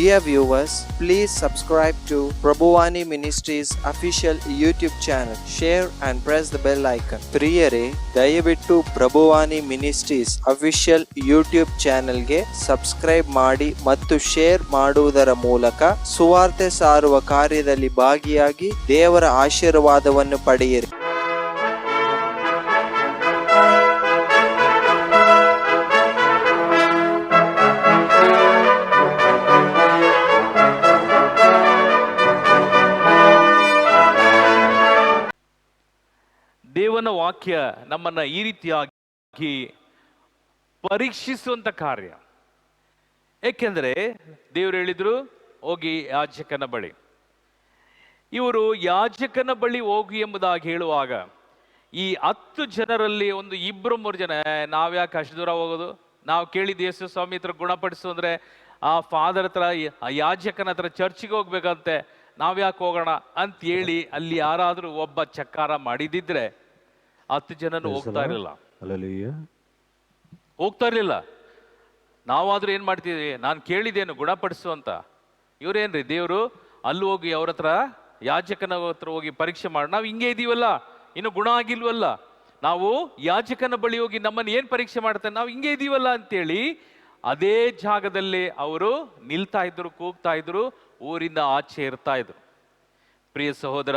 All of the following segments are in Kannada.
Dear viewers, please subscribe to Prabhuwani Ministries official YouTube channel. Share and press the bell icon. ಪ್ರಿಯರೇ, ದಯವಿಟ್ಟು ಪ್ರಭುವಾನಿ ಮಿನಿಸ್ಟ್ರೀಸ್ ಅಫಿಷಿಯಲ್ ಯೂಟ್ಯೂಬ್ ಚಾನೆಲ್ಗೆ ಸಬ್ಸ್ಕ್ರೈಬ್ ಮಾಡಿ ಮತ್ತು ಶೇರ್ ಮಾಡುವುದರ ಮೂಲಕ ಸುವಾರ್ತೆ ಸಾರುವ ಕಾರ್ಯದಲ್ಲಿ ಭಾಗಿಯಾಗಿ ದೇವರ ಆಶೀರ್ವಾದವನ್ನು ಪಡೆಯಿರಿ. ದೇವನ ವಾಕ್ಯ ನಮ್ಮನ್ನ ಈ ರೀತಿಯಾಗಿ ಪರೀಕ್ಷಿಸುವಂತ ಕಾರ್ಯ. ಏಕೆಂದರೆ ದೇವರು ಹೇಳಿದ್ರು, ಹೋಗಿ ಯಾಜಕನ ಬಳಿ. ಇವರು ಯಾಜಕನ ಬಳಿ ಹೋಗಿ ಎಂಬುದಾಗಿ ಹೇಳುವಾಗ ಈ 10 ಜನರಲ್ಲಿ ಒಂದು 2-3 ಜನ, ನಾವ್ಯಾಕೆ ಅಷ್ಟು ದೂರ ಹೋಗೋದು, ನಾವು ಕೇಳಿದ ಯೇಸು ಸ್ವಾಮಿ ಹತ್ರ ಗುಣಪಡಿಸು ಅಂದ್ರೆ ಆ ಫಾದರ್ ಹತ್ರ, ಆ ಯಾಜಕನ ಹತ್ರ ಚರ್ಚಿಗೆ ಹೋಗ್ಬೇಕಂತೆ, ನಾವ್ಯಾಕೆ ಹೋಗೋಣ ಅಂತ ಹೇಳಿ ಅಲ್ಲಿ ಯಾರಾದ್ರೂ ಒಬ್ಬ ಚಕ್ಕಾರ ಮಾಡಿದಿದ್ರೆ 10 ಜನನು ಹೋಗ್ತಾ ಇರಲಿಲ್ಲ. ನಾವಾದ್ರೂ ಏನ್ ಮಾಡ್ತಿದ್ವಿ, ನಾನು ಕೇಳಿದೇನು ಗುಣಪಡಿಸು ಅಂತ. ಇವ್ರೇನ್ರಿ ದೇವ್ರು ಅಲ್ಲಿ ಹೋಗಿ ಅವ್ರ ಹತ್ರ, ಯಾಜಕನ ಹತ್ರ ಹೋಗಿ ಪರೀಕ್ಷೆ ಮಾಡಿ, ನಾವು ಹಿಂಗೆ ಇದೀವಲ್ಲ, ಇನ್ನು ಗುಣ ಆಗಿಲ್ವಲ್ಲ, ನಾವು ಯಾಜಕನ ಬಳಿ ಹೋಗಿ ನಮ್ಮನ್ನು ಏನ್ ಪರೀಕ್ಷೆ ಮಾಡ್ತಾರೆ, ನಾವು ಹಿಂಗೆ ಇದೀವಲ್ಲ ಅಂತೇಳಿ ಅದೇ ಜಾಗದಲ್ಲಿ ಅವರು ನಿಲ್ತಾ ಇದ್ರು, ಕೂಗ್ತಾ ಇದ್ರು, ಊರಿಂದ ಆಚೆ ಇರ್ತಾ ಇದ್ರು. ಪ್ರಿಯ ಸಹೋದರ,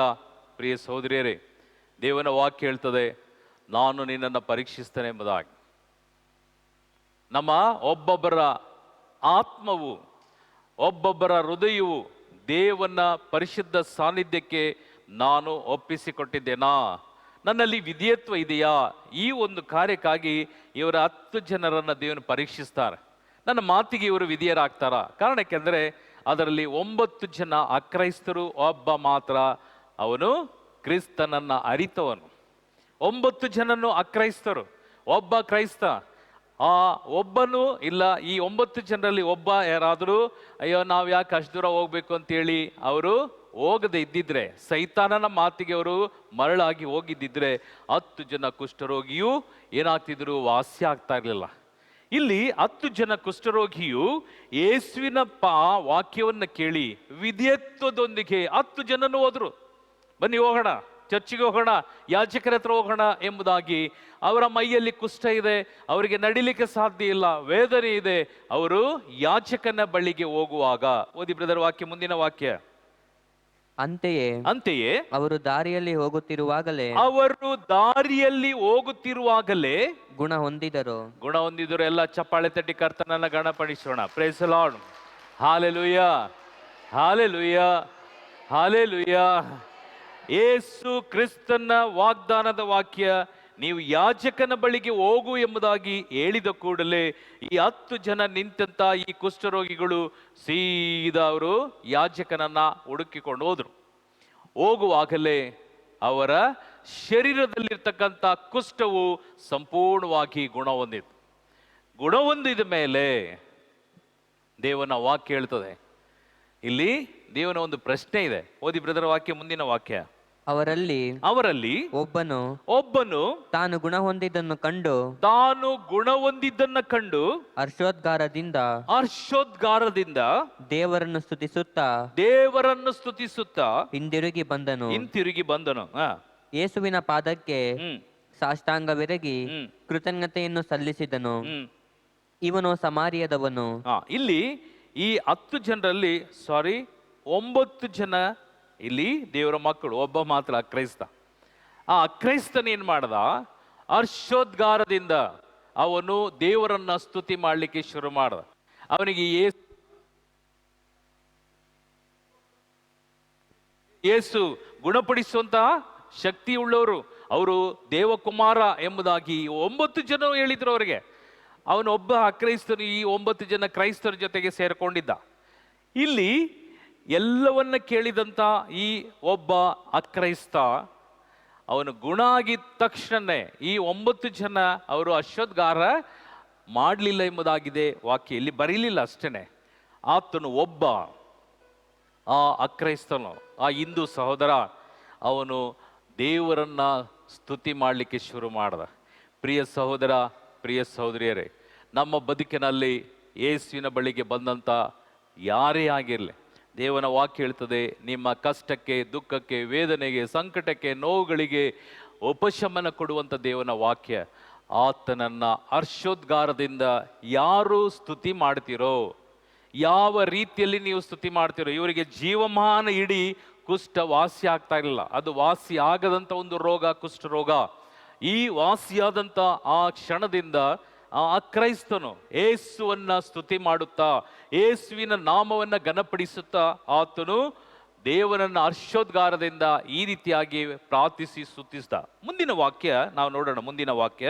ಪ್ರಿಯ ಸಹೋದರಿಯರೇ, ದೇವನ ವಾಕ್ಯ ಹೇಳ್ತದೆ, ನಾನು ನಿನ್ನನ್ನು ಪರೀಕ್ಷಿಸ್ತೇನೆ ಎಂಬುದಾಗಿ. ನಮ್ಮ ಒಬ್ಬೊಬ್ಬರ ಆತ್ಮವು, ಒಬ್ಬೊಬ್ಬರ ಹೃದಯವು ದೇವನ ಪರಿಶುದ್ಧ ಸಾನ್ನಿಧ್ಯಕ್ಕೆ ನಾನು ಒಪ್ಪಿಸಿಕೊಟ್ಟಿದ್ದೇನಾ, ನನ್ನಲ್ಲಿ ವಿಧೇಯತ್ವ ಇದೆಯಾ? ಈ ಒಂದು ಕಾರ್ಯಕ್ಕಾಗಿ ಇವರ 10 ಜನರನ್ನ ದೇವನು ಪರೀಕ್ಷಿಸ್ತಾರೆ. ನನ್ನ ಮಾತಿಗೆ ಇವರು ವಿಧೇಯರಾಗ್ತಾರ? ಕಾರಣಕ್ಕೆಂದರೆ ಅದರಲ್ಲಿ 9 ಜನ ಅಕ್ರೈಸ್ತರು, ಒಬ್ಬ ಮಾತ್ರ ಅವನು ಕ್ರಿಸ್ತನನ್ನ ಅರಿತವನು. 9 ಜನನು ಅಕ್ರೈಸ್ತರು, ಒಬ್ಬ ಕ್ರೈಸ್ತ. ಆ ಒಬ್ಬನು ಇಲ್ಲ. ಈ 9 ಜನರಲ್ಲಿ ಒಬ್ಬ ಯಾರಾದರೂ, ಅಯ್ಯೋ ನಾವು ಯಾಕೆ ಅಷ್ಟು ದೂರ ಹೋಗ್ಬೇಕು ಅಂತೇಳಿ ಅವರು ಹೋಗದೆ ಇದ್ದಿದ್ರೆ, ಸೈತಾನನ ಮಾತಿಗೆ ಅವರು ಮರಳಾಗಿ ಹೋಗಿದ್ದಿದ್ರೆ 10 ಜನ ಕುಷ್ಠರೋಗಿಯು ಏನಾಗ್ತಿದ್ರು, ವಾಸಿ ಆಗ್ತಾ ಇರಲಿಲ್ಲ. ಇಲ್ಲಿ 10 ಜನ ಕುಷ್ಠರೋಗಿಯು ಯೇಸುವಿನ ವಾಕ್ಯವನ್ನು ಕೇಳಿ ವಿಧೇಯತ್ವದೊಂದಿಗೆ 10 ಜನನು ಹೋದ್ರು. ಬನ್ನಿ ಹೋಗೋಣ, ಚರ್ಚಿಗೆ ಹೋಗೋಣ, ಯಾಜಕರ ಹತ್ರ ಹೋಗೋಣ ಎಂಬುದಾಗಿ. ಅವರ ಮೈಯಲ್ಲಿ ಕುಷ್ಠ ಇದೆ, ಅವರಿಗೆ ನಡಿಲಿಕ್ಕೆ ಸಾಧ್ಯ ಇಲ್ಲ, ವೇದನೆ ಇದೆ. ಅವರು ಯಾಜಕನ ಬಳಿಗೆ ಹೋಗುವಾಗ, ಓದಿ ಬ್ರದರ್ ವಾಕ್ಯ, ಮುಂದಿನ ವಾಕ್ಯ. ಅಂತೆಯೇ ಅವರು ದಾರಿಯಲ್ಲಿ ಹೋಗುತ್ತಿರುವಾಗಲೇ ಗುಣ ಹೊಂದಿದರು. ಎಲ್ಲ ಚಪ್ಪಾಳೆ ತಟ್ಟಿ ಕರ್ತನನ್ನ ಗಣಪಡಿಸೋಣ. Praise the lord. Hallelujah, hallelujah, hallelujah. Yesu ಕ್ರಿಸ್ತನ ವಾಗ್ದಾನದ ವಾಕ್ಯ, ನೀವು ಯಾಜಕನ ಬಳಿಗೆ ಹೋಗು ಎಂಬುದಾಗಿ ಹೇಳಿದ ಕೂಡಲೇ ಈ 10 ಜನ ನಿಂತಂತ ಈ ಕುಷ್ಠರೋಗಿಗಳು ಸೀದಾ ಅವರು ಯಾಜಕನನ್ನ ಹುಡುಕಿಕೊಂಡು ಹೋದ್ರು. ಹೋಗುವಾಗಲೇ ಅವರ ಶರೀರದಲ್ಲಿರ್ತಕ್ಕಂಥ ಕುಷ್ಠವು ಸಂಪೂರ್ಣವಾಗಿ ಗುಣ ಹೊಂದಿದ ಮೇಲೆ ದೇವನ ವಾಕ್ಯ ಹೇಳ್ತದೆ. ಇಲ್ಲಿ ದೇವನ ಒಂದು ಪ್ರಶ್ನೆ ಇದೆ. ಓದಿ ಬ್ರದರ್ ವಾಕ್ಯ, ಮುಂದಿನ ವಾಕ್ಯ. ಅವರಲ್ಲಿ ಒಬ್ಬನು ತಾನು ಗುಣ ಹೊಂದಿದ್ದನ್ನು ಕಂಡು ಹರ್ಷೋದ್ಗಾರದಿಂದ ದೇವರನ್ನು ಸ್ತುತಿಸುತ್ತಾ ಹಿಂತಿರುಗಿ ಬಂದನು. ಯೇಸುವಿನ ಪಾದಕ್ಕೆ ಸಾಷ್ಟಾಂಗವೆರಗಿ ಕೃತಜ್ಞತೆಯನ್ನು ಸಲ್ಲಿಸಿದನು. ಇವನು ಸಮಾರ್ಯದವನು. ಇಲ್ಲಿ ಈ 10 ಜನರಲ್ಲಿ 9 ಜನ ಇಲ್ಲಿ ದೇವರ ಮಕ್ಕಳು, ಒಬ್ಬ ಮಾತ್ರ ಅಕ್ರೈಸ್ತ. ಆ ಅಕ್ರೈಸ್ತನ ಏನ್ ಮಾಡ್ದ, ಹರ್ಷೋದ್ಗಾರದಿಂದ ಅವನು ದೇವರನ್ನ ಸ್ತುತಿ ಮಾಡ್ಲಿಕ್ಕೆ ಶುರು ಮಾಡ್ದ. ಅವನಿಗೆ ಯೇಸು ಗುಣಪಡಿಸುವಂತಹ ಶಕ್ತಿ ಉಳ್ಳವರು, ಅವರು ದೇವಕುಮಾರ ಎಂಬುದಾಗಿ 9 ಜನ ಹೇಳಿದ್ರು ಅವರಿಗೆ. ಅವನೊಬ್ಬ ಅಕ್ರೈಸ್ತನು ಈ 9 ಜನ ಕ್ರೈಸ್ತರ ಜೊತೆಗೆ ಸೇರ್ಕೊಂಡಿದ್ದ. ಇಲ್ಲಿ ಎಲ್ಲವನ್ನ ಕೇಳಿದಂತ ಈ ಒಬ್ಬ ಅಕ್ರೈಸ್ತ, ಅವನು ಗುಣ ಆಗಿದ ತಕ್ಷಣನೇ ಈ 9 ಜನ ಅವರು ಹರ್ಷೋದ್ಗಾರ ಮಾಡಲಿಲ್ಲ ಎಂಬುದಾಗಿದೆ ವಾಕ್ಯ. ಇಲ್ಲಿ ಬರೀಲಿಲ್ಲ ಅಷ್ಟೇನೆ. ಆತನು ಒಬ್ಬ, ಆ ಅಕ್ರೈಸ್ತನು, ಆ ಹಿಂದೂ ಸಹೋದರ, ಅವನು ದೇವರನ್ನ ಸ್ತುತಿ ಮಾಡಲಿಕ್ಕೆ ಶುರು ಮಾಡ್ದ. ಪ್ರಿಯ ಸಹೋದರ, ಪ್ರಿಯ ಸಹೋದರಿಯರೇ, ನಮ್ಮ ಬದುಕಿನಲ್ಲಿ ಯೇಸುವಿನ ಬಳಿಗೆ ಬಂದಂಥ ಯಾರೇ ಆಗಿರಲಿ, ದೇವನ ವಾಕ್ಯ ಹೇಳ್ತದೆ, ನಿಮ್ಮ ಕಷ್ಟಕ್ಕೆ, ದುಃಖಕ್ಕೆ, ವೇದನೆಗೆ, ಸಂಕಟಕ್ಕೆ, ನೋವುಗಳಿಗೆ ಉಪಶಮನ ಕೊಡುವಂಥ ದೇವನ ವಾಕ್ಯ. ಆತನನ್ನ ಹರ್ಷೋದ್ಗಾರದಿಂದ ಯಾರು ಸ್ತುತಿ ಮಾಡ್ತಿರೋ, ಯಾವ ರೀತಿಯಲ್ಲಿ ನೀವು ಸ್ತುತಿ ಮಾಡ್ತಿರೋ, ಇವರಿಗೆ ಜೀವಮಾನ ಇಡೀ ಕುಷ್ಠ ವಾಸಿ ಆಗ್ತಾ ಇಲ್ಲ. ಅದು ವಾಸಿ ಆಗದಂಥ ಒಂದು ರೋಗ, ಕುಷ್ಠ ರೋಗ. ಈ ವಾಸಿಯಾದಂಥ ಆ ಕ್ಷಣದಿಂದ ಆ ಕ್ರೈಸ್ತನು ಏಸುವನ್ನ ಸ್ತುತಿ ಮಾಡುತ್ತಾ, ಏಸುವಿನ ನಾಮವನ್ನ ಘನಪಡಿಸುತ್ತಾ, ಆತನು ದೇವನನ್ನ ಹರ್ಷೋದ್ಗಾರದಿಂದ ಈ ರೀತಿಯಾಗಿ ಪ್ರಾರ್ಥಿಸಿ ಸ್ತುತಿಸಿದ. ಮುಂದಿನ ವಾಕ್ಯ ನಾವು ನೋಡೋಣ. ಮುಂದಿನ ವಾಕ್ಯ,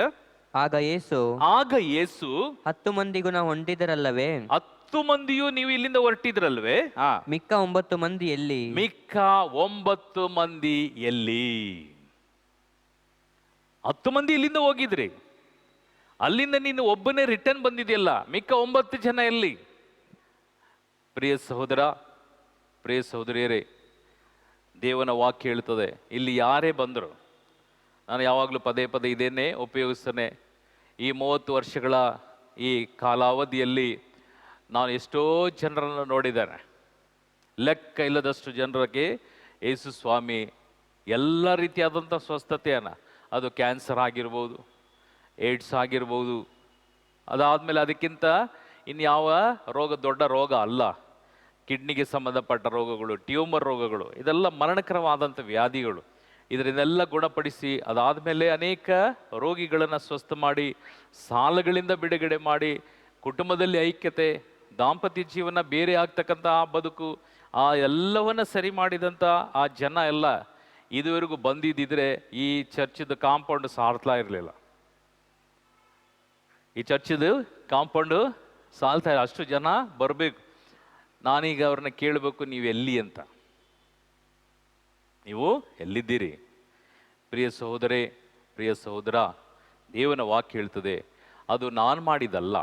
ಆಗ ಯೇಸು 10 ಮಂದಿಗೂ ನಾವು ಹೊಂಟಿದರಲ್ಲವೇ, 10 ಮಂದಿಯು ನೀವು ಇಲ್ಲಿಂದ ಹೊರಟಿದ್ರಲ್ವೇ, ಮಿಕ್ಕ 9 ಮಂದಿ ಎಲ್ಲಿ? ಮಿಕ್ಕ 9 ಮಂದಿ ಎಲ್ಲಿ? 10 ಮಂದಿ ಇಲ್ಲಿಂದ ಹೋಗಿದ್ರಿ, ಅಲ್ಲಿಂದ ನೀನು ಒಬ್ಬನೇ ರಿಟರ್ನ್ ಬಂದಿದೆಯಲ್ಲ, ಮಿಕ್ಕ 9 ಜನ ಎಲ್ಲಿ? ಪ್ರಿಯ ಸಹೋದರ, ಪ್ರಿಯ ಸಹೋದರಿಯರೇ, ದೇವನ ವಾಕ್ಯ ಹೇಳ್ತದೆ, ಇಲ್ಲಿ ಯಾರೇ ಬಂದರು, ನಾನು ಯಾವಾಗಲೂ ಪದೇ ಪದೇ ಇದೇನೇ ಉಪಯೋಗಿಸ್ತೇನೆ. ಈ 30 ವರ್ಷಗಳ ಈ ಕಾಲಾವಧಿಯಲ್ಲಿ ನಾನು ಎಷ್ಟೋ ಜನರನ್ನು ನೋಡಿದ್ದೇನೆ. ಲೆಕ್ಕ ಇಲ್ಲದಷ್ಟು ಜನರಿಗೆ ಯೇಸು ಸ್ವಾಮಿ ಎಲ್ಲ ರೀತಿಯಾದಂಥ ಸ್ವಸ್ಥತೆಯನ್ನು, ಅದು ಕ್ಯಾನ್ಸರ್ ಆಗಿರ್ಬೋದು, ಏಡ್ಸ್ ಆಗಿರ್ಬೋದು, ಅದಾದಮೇಲೆ ಅದಕ್ಕಿಂತ ಇನ್ಯಾವ ರೋಗ ದೊಡ್ಡ ರೋಗ ಅಲ್ಲ, ಕಿಡ್ನಿಗೆ ಸಂಬಂಧಪಟ್ಟ ರೋಗಗಳು, ಟ್ಯೂಮರ್ ರೋಗಗಳು, ಇದೆಲ್ಲ ಮರಣಕರವಾದಂಥ ವ್ಯಾಧಿಗಳು. ಇದರಿಂದೆಲ್ಲ ಗುಣಪಡಿಸಿ, ಅದಾದಮೇಲೆ ಅನೇಕ ರೋಗಿಗಳನ್ನು ಸ್ವಸ್ಥ ಮಾಡಿ, ಸಾಲಗಳಿಂದ ಬಿಡುಗಡೆ ಮಾಡಿ, ಕುಟುಂಬದಲ್ಲಿ ಐಕ್ಯತೆ, ದಾಂಪತ್ಯ ಜೀವನ ಬೇರೆ ಆಗ್ತಕ್ಕಂಥ ಆ ಬದುಕು, ಆ ಎಲ್ಲವನ್ನ ಸರಿ ಮಾಡಿದಂಥ ಆ ಜನ ಎಲ್ಲ ಇದುವರೆಗೂ ಬಂದಿದ್ದಿದ್ರೆ ಈ ಚರ್ಚದ ಕಾಂಪೌಂಡ್ ಸಾರ್ತಾ ಇರಲಿಲ್ಲ. ಈ ಚರ್ಚದ ಕಾಂಪೌಂಡು ಸಾಲ್ತಾ ಇಲ್ಲ. ಅಷ್ಟು ಜನ ಬರಬೇಕು. ನಾನೀಗ ಅವ್ರನ್ನ ಕೇಳಬೇಕು, ನೀವು ಎಲ್ಲಿ ಅಂತ. ನೀವು ಎಲ್ಲಿದ್ದೀರಿ? ಪ್ರಿಯ ಸಹೋದರೇ, ಪ್ರಿಯ ಸಹೋದರ, ದೇವನ ವಾಕ್ಯ ಹೇಳ್ತದೆ, ಅದು ನಾನು ಮಾಡಿದಲ್ಲ,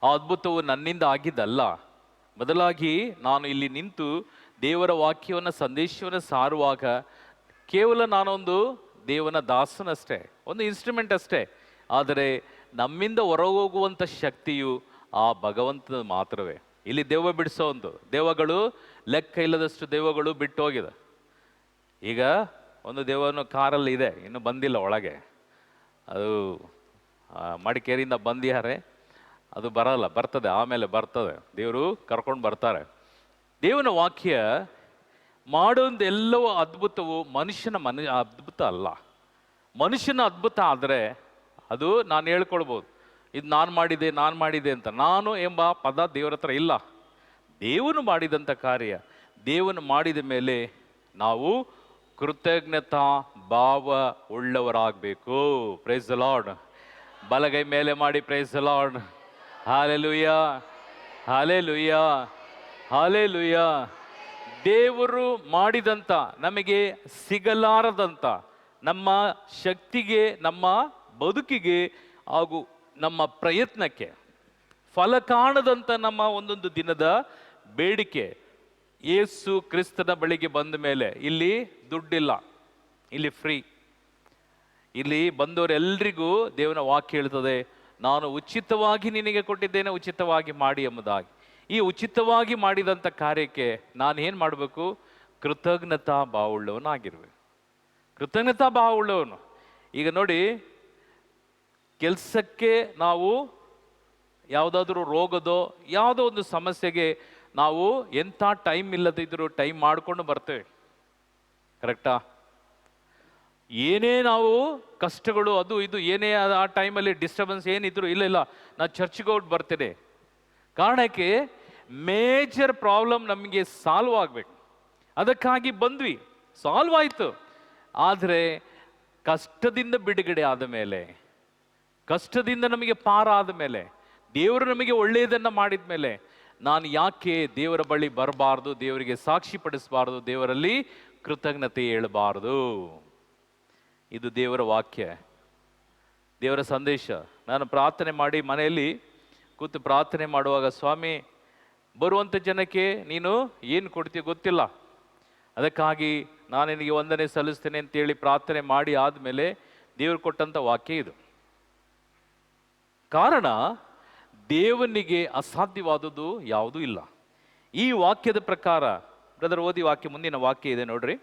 ಆ ಅದ್ಭುತವು ನನ್ನಿಂದ ಆಗಿದ್ದಲ್ಲ. ಬದಲಾಗಿ ನಾನು ಇಲ್ಲಿ ನಿಂತು ದೇವರ ವಾಕ್ಯವನ್ನು, ಸಂದೇಶವನ್ನು ಸಾರುವಾಗ ಕೇವಲ ನಾನೊಂದು ದೇವನ ದಾಸನಷ್ಟೇ, ಒಂದು ಇನ್ಸ್ಟ್ರೂಮೆಂಟ್ ಅಷ್ಟೇ. ಆದರೆ ನಮ್ಮಿಂದ ಹೊರಗೋಗುವಂಥ ಶಕ್ತಿಯು ಆ ಭಗವಂತನ ಮಾತ್ರವೇ. ಇಲ್ಲಿ ದೆವ್ವ ಬಿಡಿಸೋ ಒಂದು ದೆವ್ವಗಳು, ಲೆಕ್ಕ ಇಲ್ಲದಷ್ಟು ದೆವ್ವಗಳು ಬಿಟ್ಟು ಹೋಗಿದೆ. ಈಗ ಒಂದು ದೆವ್ವನು ಕಾರಲ್ಲಿ ಇದೆ, ಇನ್ನೂ ಬಂದಿಲ್ಲ ಒಳಗೆ. ಅದು ಮಡಿಕೇರಿಯಿಂದ ಬಂದಿದ್ದಾರೆ, ಅದು ಬರಲ್ಲ, ಬರ್ತದೆ, ಆಮೇಲೆ ಬರ್ತದೆ, ದೇವರು ಕರ್ಕೊಂಡು ಬರ್ತಾರೆ. ದೇವನ ವಾಕ್ಯ ಮಾಡೋದೆಲ್ಲವೂ ಅದ್ಭುತವು ಮನುಷ್ಯನ ಅದ್ಭುತ ಅಲ್ಲ. ಮನುಷ್ಯನ ಅದ್ಭುತ ಆದರೆ ಅದು ನಾನು ಹೇಳ್ಕೊಳ್ಬೋದು, ಇದು ನಾನು ಮಾಡಿದೆ ಅಂತ. ನಾನು ಎಂಬ ಪದ ದೇವರ ಹತ್ರ ಇಲ್ಲ. ದೇವನು ಮಾಡಿದಂಥ ಕಾರ್ಯ, ದೇವನು ಮಾಡಿದ ಮೇಲೆ ನಾವು ಕೃತಜ್ಞತಾ ಭಾವ ಉಳ್ಳವರಾಗಬೇಕು. Price the lord. ಬಲಗೈ ಮೇಲೆ ಮಾಡಿ, price the lord. Hallelujah, hallelujah, hallelujah. ದೇವರು ಮಾಡಿದಂಥ, ನಮಗೆ ಸಿಗಲಾರದಂಥ, ನಮ್ಮ ಶಕ್ತಿಗೆ, ನಮ್ಮ ಬದುಕಿಗೆ ಹಾಗೂ ನಮ್ಮ ಪ್ರಯತ್ನಕ್ಕೆ ಫಲ ಕಾಣದಂಥ ನಮ್ಮ ಒಂದೊಂದು ದಿನದ ಬೇಡಿಕೆ ಯೇಸು ಕ್ರಿಸ್ತನ ಬಳಿಗೆ ಬಂದ ಮೇಲೆ, ಇಲ್ಲಿ ದುಡ್ಡಿಲ್ಲ, ಇಲ್ಲಿ ಫ್ರೀ. ಇಲ್ಲಿ ಬಂದವರೆಲ್ಲರಿಗೂ ದೇವನ ವಾಕ್ಯ ಹೇಳ್ತದೆ, ನಾನು ಉಚಿತವಾಗಿ ನಿನಗೆ ಕೊಟ್ಟಿದ್ದೇನೆ, ಉಚಿತವಾಗಿ ಮಾಡಿ ಎಂಬುದಾಗಿ. ಈ ಉಚಿತವಾಗಿ ಮಾಡಿದಂಥ ಕಾರ್ಯಕ್ಕೆ ನಾನು ಏನು ಮಾಡಬೇಕು? ಕೃತಜ್ಞತಾ ಭಾವವುಳ್ಳವನಾಗಿರ್ಬೇಕು. ಕೃತಜ್ಞತಾ ಭಾವವುಳ್ಳವನು. ಈಗ ನೋಡಿ, ಕೆಲಸಕ್ಕೆ ನಾವು ಯಾವುದಾದ್ರೂ ರೋಗದೋ ಯಾವುದೋ ಒಂದು ಸಮಸ್ಯೆಗೆ ನಾವು ಎಂಥ ಟೈಮ್ ಇಲ್ಲದಿದ್ದರೂ ಟೈಮ್ ಮಾಡಿಕೊಂಡು ಬರ್ತೇವೆ. ಕರೆಕ್ಟಾ? ಏನೇ ನಾವು ಕಷ್ಟಗಳು, ಅದು ಇದು ಏನೇ ಆ ಟೈಮಲ್ಲಿ ಡಿಸ್ಟರ್ಬೆನ್ಸ್ ಏನಿದ್ರು, ಇಲ್ಲ ನಾನು ಚರ್ಚ್ಗೆ ಹೋಗಿ ಬರ್ತೇನೆ. ಕಾರಣಕ್ಕೆ ಮೇಜರ್ ಪ್ರಾಬ್ಲಮ್ ನಮಗೆ ಸಾಲ್ವ್ ಆಗಬೇಕು. ಅದಕ್ಕಾಗಿ ಬಂದ್ವಿ, ಸಾಲ್ವ್ ಆಯಿತು. ಆದರೆ ಕಷ್ಟದಿಂದ ಬಿಡುಗಡೆ ಆದ ಮೇಲೆ, ಕಷ್ಟದಿಂದ ನಮಗೆ ಪಾರ ಆದ ಮೇಲೆ, ದೇವರು ನಮಗೆ ಒಳ್ಳೆಯದನ್ನು ಮಾಡಿದ ಮೇಲೆ ನಾನು ಯಾಕೆ ದೇವರ ಬಳಿ ಬರಬಾರ್ದು? ದೇವರಿಗೆ ಸಾಕ್ಷಿ ಪಡಿಸಬಾರ್ದು? ದೇವರಲ್ಲಿ ಕೃತಜ್ಞತೆ ಹೇಳಬಾರ್ದು? ಇದು ದೇವರ ವಾಕ್ಯ, ದೇವರ ಸಂದೇಶ. ನಾನು ಪ್ರಾರ್ಥನೆ ಮಾಡಿ ಮನೆಯಲ್ಲಿ ಕೂತು ಪ್ರಾರ್ಥನೆ ಮಾಡುವಾಗ, ಸ್ವಾಮಿ, ಬರುವಂಥ ಜನಕ್ಕೆ ನೀನು ಏನು ಕೊಡ್ತೀಯ ಗೊತ್ತಿಲ್ಲ, ಅದಕ್ಕಾಗಿ ನಾನು ನಿನಗೆ ವಂದನೆ ಸಲ್ಲಿಸ್ತೇನೆ ಅಂತೇಳಿ ಪ್ರಾರ್ಥನೆ ಮಾಡಿ ಆದಮೇಲೆ ದೇವರು ಕೊಟ್ಟಂಥ ವಾಕ್ಯ ಇದು. ಕಾರಣ, ದೇವನಿಗೆ ಅಸಾಧ್ಯವಾದುದು ಯಾವುದೂ ಇಲ್ಲ. ಈ ವಾಕ್ಯದ ಪ್ರಕಾರ ಬ್ರದರ್ ಓದಿ ವಾಕ್ಯ, ಮುಂದಿನ ವಾಕ್ಯ ಇದೆ ನೋಡ್ರಿ.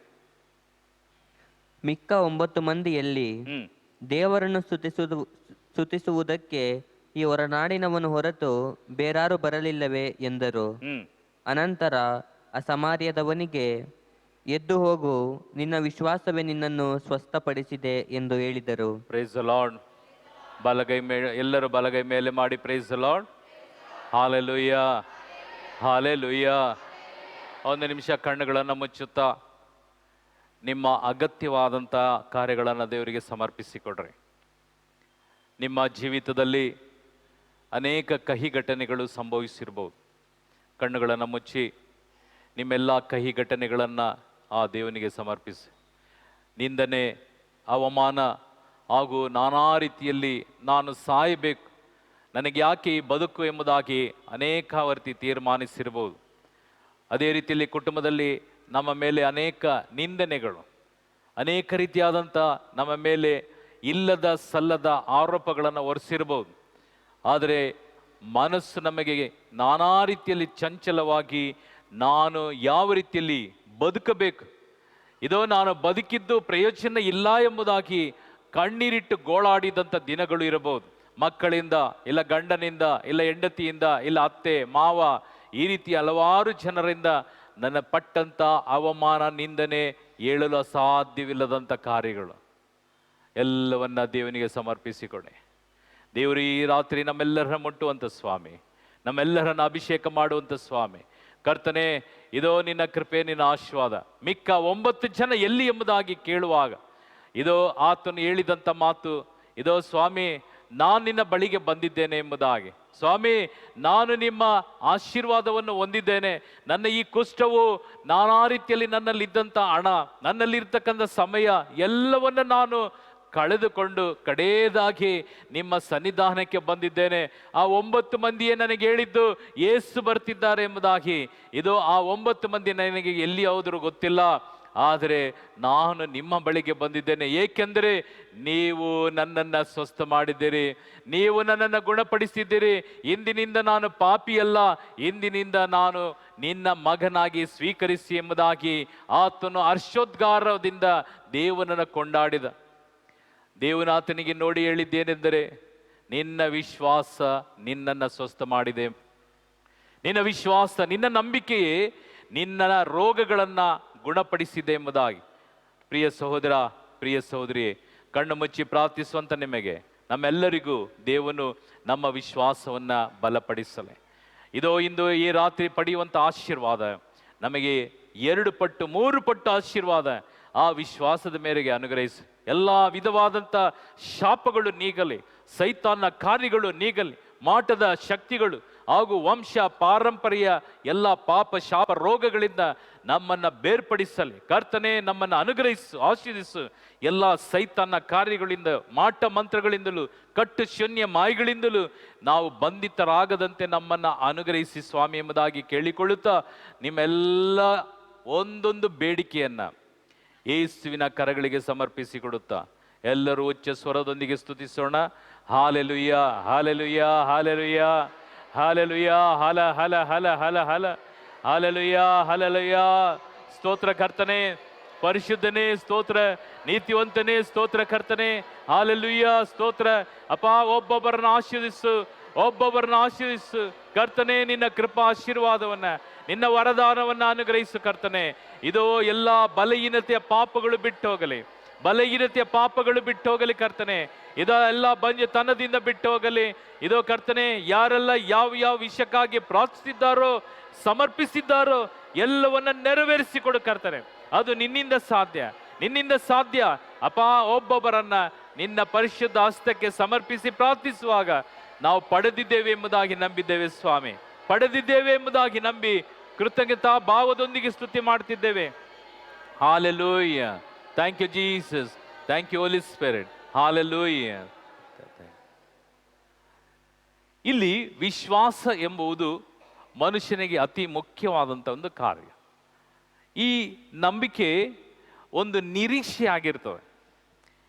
ಮಿಕ್ಕ 9 ಮಂದಿಯಲ್ಲಿ ಹ್ಮ್ ದೇವರನ್ನು ಸ್ತುತಿಸುವುದಕ್ಕೆ ಈ ಹೊರನಾಡಿನವನು ಹೊರತು ಬೇರಾರು ಬರಲಿಲ್ಲವೇ ಎಂದರು. ಹ್ಮ್ ಅನಂತರ ಆ ಸಮಾರ್ಯದವನಿಗೆ, ಎದ್ದು ಹೋಗು, ನಿನ್ನ ವಿಶ್ವಾಸವೇ ನಿನ್ನನ್ನು ಸ್ವಸ್ಥಪಡಿಸಿದೆ ಎಂದು ಹೇಳಿದರು. Price the lord. ಬಲಗೈ ಮೇಲೆ, ಎಲ್ಲರೂ ಬಲಗೈ ಮೇಲೆ ಮಾಡಿ price the lord. Hallelujah, hallelujah. ಒಂದು ನಿಮಿಷ ಕಣ್ಣುಗಳನ್ನು ಮುಚ್ಚುತ್ತಾ ನಿಮ್ಮ ಅಗತ್ಯವಾದಂಥ ಕಾರ್ಯಗಳನ್ನು ದೇವರಿಗೆ ಸಮರ್ಪಿಸಿಕೊಡ್ರಿ. ನಿಮ್ಮ ಜೀವಿತದಲ್ಲಿ ಅನೇಕ ಕಹಿ ಘಟನೆಗಳು ಸಂಭವಿಸಿರ್ಬೋದು. ಕಣ್ಣುಗಳನ್ನು ಮುಚ್ಚಿ ನಿಮ್ಮೆಲ್ಲ ಕಹಿ ಘಟನೆಗಳನ್ನು ಆ ದೇವನಿಗೆ ಸಮರ್ಪಿಸಿ. ನಿಂದನೆ, ಅವಮಾನ ಹಾಗೂ ನಾನಾ ರೀತಿಯಲ್ಲಿ ನಾನು ಸಾಯಬೇಕು, ನನಗೆ ಯಾಕೆ ಈ ಬದುಕು ಎಂಬುದಾಗಿ ಅನೇಕ ವರ್ತಿ ತೀರ್ಮಾನಿಸಿರ್ಬೋದು. ಅದೇ ರೀತಿಯಲ್ಲಿ ಕುಟುಂಬದಲ್ಲಿ ನಮ್ಮ ಮೇಲೆ ಅನೇಕ ನಿಂದನೆಗಳು, ಅನೇಕ ರೀತಿಯಾದಂಥ ನಮ್ಮ ಮೇಲೆ ಇಲ್ಲದ ಸಲ್ಲದ ಆರೋಪಗಳನ್ನು ಹೊರಿಸಿರ್ಬೋದು. ಆದರೆ ಮನಸ್ಸು ನಮಗೆ ನಾನಾ ರೀತಿಯಲ್ಲಿ ಚಂಚಲವಾಗಿ ನಾನು ಯಾವ ರೀತಿಯಲ್ಲಿ ಬದುಕಬೇಕು, ಇದೋ ನಾನು ಬದುಕಿದ್ದು ಪ್ರಯೋಜನ ಇಲ್ಲ ಎಂಬುದಾಗಿ ಕಣ್ಣೀರಿಟ್ಟು ಗೋಳಾಡಿದಂಥ ದಿನಗಳು ಇರಬಹುದು. ಮಕ್ಕಳಿಂದ, ಇಲ್ಲ ಗಂಡನಿಂದ, ಇಲ್ಲ ಹೆಂಡತಿಯಿಂದ, ಇಲ್ಲ ಅತ್ತೆ ಮಾವ, ಈ ರೀತಿ ಹಲವಾರು ಜನರಿಂದ ನನ್ನ ಪಟ್ಟಂಥ ಅವಮಾನ, ನಿಂದನೆ, ಹೇಳಲು ಅಸಾಧ್ಯವಿಲ್ಲದಂಥ ಕಾರ್ಯಗಳು ಎಲ್ಲವನ್ನ ದೇವನಿಗೆ ಸಮರ್ಪಿಸಿಕೊಡಿ. ದೇವರು ಈ ರಾತ್ರಿ ನಮ್ಮೆಲ್ಲರನ್ನ ಮುಟ್ಟುವಂಥ ಸ್ವಾಮಿ, ನಮ್ಮೆಲ್ಲರನ್ನ ಅಭಿಷೇಕ ಮಾಡುವಂಥ ಸ್ವಾಮಿ. ಕರ್ತನೆ, ಇದೋ ನಿನ್ನ ಕೃಪೆ, ನಿನ್ನ ಆಶೀರ್ವಾದ. ಮಿಕ್ಕ 9 ಜನ ಎಲ್ಲಿ ಎಂಬುದಾಗಿ ಕೇಳುವಾಗ ಇದೋ ಆತನು ಹೇಳಿದಂಥ ಮಾತು, ಇದೋ ಸ್ವಾಮಿ ನಾನು ನಿನ್ನ ಬಳಿಗೆ ಬಂದಿದ್ದೇನೆ ಎಂಬುದಾಗಿ. ಸ್ವಾಮಿ, ನಾನು ನಿಮ್ಮ ಆಶೀರ್ವಾದವನ್ನು ಹೊಂದಿದ್ದೇನೆ. ನನ್ನ ಈ ಕುಷ್ಠವು, ನಾನಾ ರೀತಿಯಲ್ಲಿ ನನ್ನಲ್ಲಿದ್ದಂಥ ಹಣ, ನನ್ನಲ್ಲಿರ್ತಕ್ಕಂಥ ಸಮಯ ಎಲ್ಲವನ್ನು ನಾನು ಕಳೆದುಕೊಂಡು ಕಡೆಯದಾಗಿ ನಿಮ್ಮ ಸನ್ನಿಧಾನಕ್ಕೆ ಬಂದಿದ್ದೇನೆ. ಆ 9 ಮಂದಿಯೇ ನನಗೆ ಹೇಳಿದ್ದು ಯೇಸು ಬರ್ತಿದ್ದಾರೆ ಎಂಬುದಾಗಿ. ಇದು ಆ 9 ಮಂದಿ ನನಗೆ ಎಲ್ಲಿ ಹೋದರೂ ಗೊತ್ತಿಲ್ಲ, ಆದರೆ ನಾನು ನಿಮ್ಮ ಬಳಿಗೆ ಬಂದಿದ್ದೇನೆ. ಏಕೆಂದರೆ ನೀವು ನನ್ನನ್ನು ಸ್ವಸ್ಥ ಮಾಡಿದ್ದೀರಿ, ನೀವು ನನ್ನನ್ನು ಗುಣಪಡಿಸಿದ್ದೀರಿ. ಇಂದಿನಿಂದ ನಾನು ಪಾಪಿಯಲ್ಲ, ಇಂದಿನಿಂದ ನಾನು ನಿನ್ನ ಮಗನಾಗಿ ಸ್ವೀಕರಿಸಿ ಎಂಬುದಾಗಿ ಆತನು ಹರ್ಷೋದ್ಗಾರದಿಂದ ದೇವನನ್ನು ಕೊಂಡಾಡಿದ. ದೇವನಾತನಿಗೆ ನೋಡಿ ಹೇಳಿದ್ದೇನೆಂದರೆ, ನಿನ್ನ ವಿಶ್ವಾಸ ನಿನ್ನನ್ನು ಸ್ವಸ್ಥ ಮಾಡಿದೆ. ನಿನ್ನ ವಿಶ್ವಾಸ, ನಿನ್ನ ನಂಬಿಕೆಯೇ ನಿನ್ನ ರೋಗಗಳನ್ನು ಗುಣಪಡಿಸಿದೆ ಎಂಬುದಾಗಿ. ಪ್ರಿಯ ಸಹೋದರ, ಪ್ರಿಯ ಸಹೋದರಿ, ಕಣ್ಣು ಮುಚ್ಚಿ ಪ್ರಾರ್ಥಿಸುವಂಥ ನಿಮಗೆ, ನಮ್ಮೆಲ್ಲರಿಗೂ ದೇವನು ನಮ್ಮ ವಿಶ್ವಾಸವನ್ನು ಬಲಪಡಿಸಲಿ. ಇದೋ ಇಂದು ಈ ರಾತ್ರಿ ಪಡೆಯುವಂಥ ಆಶೀರ್ವಾದ ನಮಗೆ 2 ಪಟ್ಟು 3 ಪಟ್ಟು ಆಶೀರ್ವಾದ ಆ ವಿಶ್ವಾಸದ ಮೇರೆಗೆ ಅನುಗ್ರಹಿಸಿ. ಎಲ್ಲ ವಿಧವಾದಂಥ ಶಾಪಗಳು ನೀಗಲಿ, ಸೈತಾನ ಕಾರ್ಯಗಳು ನೀಗಲಿ, ಮಾಟದ ಶಕ್ತಿಗಳು ಹಾಗೂ ವಂಶ ಪಾರಂಪರ್ಯ ಎಲ್ಲ ಪಾಪ ಶಾಪ ರೋಗಗಳಿಂದ ನಮ್ಮನ್ನು ಬೇರ್ಪಡಿಸಲಿ. ಕರ್ತನೆ, ನಮ್ಮನ್ನು ಅನುಗ್ರಹಿಸು, ಆಶೀರ್ವದಿಸು. ಎಲ್ಲ ಸೈತಾನ ಕಾರ್ಯಗಳಿಂದ, ಮಾಟ ಮಂತ್ರಗಳಿಂದಲೂ, ಕಟ್ಟು ಶೂನ್ಯ ಮಾಯಿಗಳಿಂದಲೂ ನಾವು ಬಂಧಿತರಾಗದಂತೆ ನಮ್ಮನ್ನು ಅನುಗ್ರಹಿಸಿ ಸ್ವಾಮಿ ಎಂಬುದಾಗಿ ಕೇಳಿಕೊಳ್ಳುತ್ತಾ, ನಿಮ್ಮೆಲ್ಲ ಒಂದೊಂದು ಬೇಡಿಕೆಯನ್ನು ಯೇಸುವಿನ ಕರಗಳಿಗೆ ಸಮರ್ಪಿಸಿಕೊಡುತ್ತಾ ಎಲ್ಲರೂ ಉಚ್ಚ ಸ್ವರದೊಂದಿಗೆ ಸ್ತುತಿಸೋಣ. ಹಾಲೆಲುಯ್ಯ, ಹಾಲೆಲುಯ್ಯ, ಹಾಲೆಲುಯ್ಯ, ಹಾಲೆಲುಯ್ಯ, ಹಲ ಹಲ ಹಲ ಹಲ ಹಲ, ಹಾಲೆಲುಯ್ಯ, ಹಲಲುಯ್ಯ. ಸ್ತೋತ್ರ ಕರ್ತನೆ, ಪರಿಶುದ್ಧನೇ ಸ್ತೋತ್ರ, ನೀತಿವಂತನೇ ಸ್ತೋತ್ರ ಕರ್ತನೆ. ಹಾಲೆಲುಯ್ಯ, ಸ್ತೋತ್ರ ಅಪ್ಪ. ಒಬ್ಬೊಬ್ಬರನ್ನ ಆಶೀರ್ವದಿಸು, ಒಬ್ಬೊಬ್ಬರನ್ನ ಆಶೀರ್ವದಿಸು ಕರ್ತನೆ. ನಿನ್ನ ಕೃಪಾ ಆಶೀರ್ವಾದವನ್ನ, ನಿನ್ನ ವರದಾನವನ್ನು ಅನುಗ್ರಹಿಸು ಕರ್ತನೆ. ಇದೋ ಎಲ್ಲ ಬಲಹೀನತೆಯ ಪಾಪಗಳು ಬಿಟ್ಟು ಹೋಗಲಿ, ಬಲಹೀನತೆಯ ಪಾಪಗಳು ಬಿಟ್ಟು ಹೋಗಲಿ ಕರ್ತನೆ. ಇದೋ ಎಲ್ಲ ಬಂಜತನದಿಂದ ಬಿಟ್ಟು ಹೋಗಲಿ. ಇದೋ ಕರ್ತನೆ, ಯಾರೆಲ್ಲ ಯಾವ ಯಾವ ವಿಷಯಕ್ಕಾಗಿ ಪ್ರಾರ್ಥಿಸಿದ್ದಾರೋ, ಸಮರ್ಪಿಸಿದ್ದಾರೋ ಎಲ್ಲವನ್ನ ನೆರವೇರಿಸಿಕೊಡು ಕರ್ತನೆ. ಅದು ನಿನ್ನಿಂದ ಸಾಧ್ಯ, ನಿನ್ನಿಂದ ಸಾಧ್ಯ ಅಪ್ಪ. ಒಬ್ಬೊಬ್ಬರನ್ನ ನಿನ್ನ ಪರಿಶುದ್ಧ ಹಸ್ತಕ್ಕೆ ಸಮರ್ಪಿಸಿ ಪ್ರಾರ್ಥಿಸುವಾಗ ನಾವು ಪಡೆದಿದ್ದೇವೆ ಎಂಬುದಾಗಿ ನಂಬಿದ್ದೇವೆ ಸ್ವಾಮಿ, ಪಡೆದಿದ್ದೇವೆ ಎಂಬುದಾಗಿ ನಂಬಿ ಕೃತಜ್ಞತಾ ಭಾವದೊಂದಿಗೆ ಸ್ತುತಿ ಮಾಡ್ತಿದ್ದೇವೆ. Hallelujah. Thank you Jesus, thank you holy spirit. Hallelujah. ಇಲ್ಲಿ ವಿಶ್ವಾಸ ಎಂಬುದು ಮನುಷ್ಯನಿಗೆ ಅತಿ ಮುಖ್ಯವಾದಂಥ ಒಂದು ಕಾರ್ಯ. ಈ ನಂಬಿಕೆ ಒಂದು ನಿರೀಕ್ಷೆ ಆಗಿರ್ತವೆ.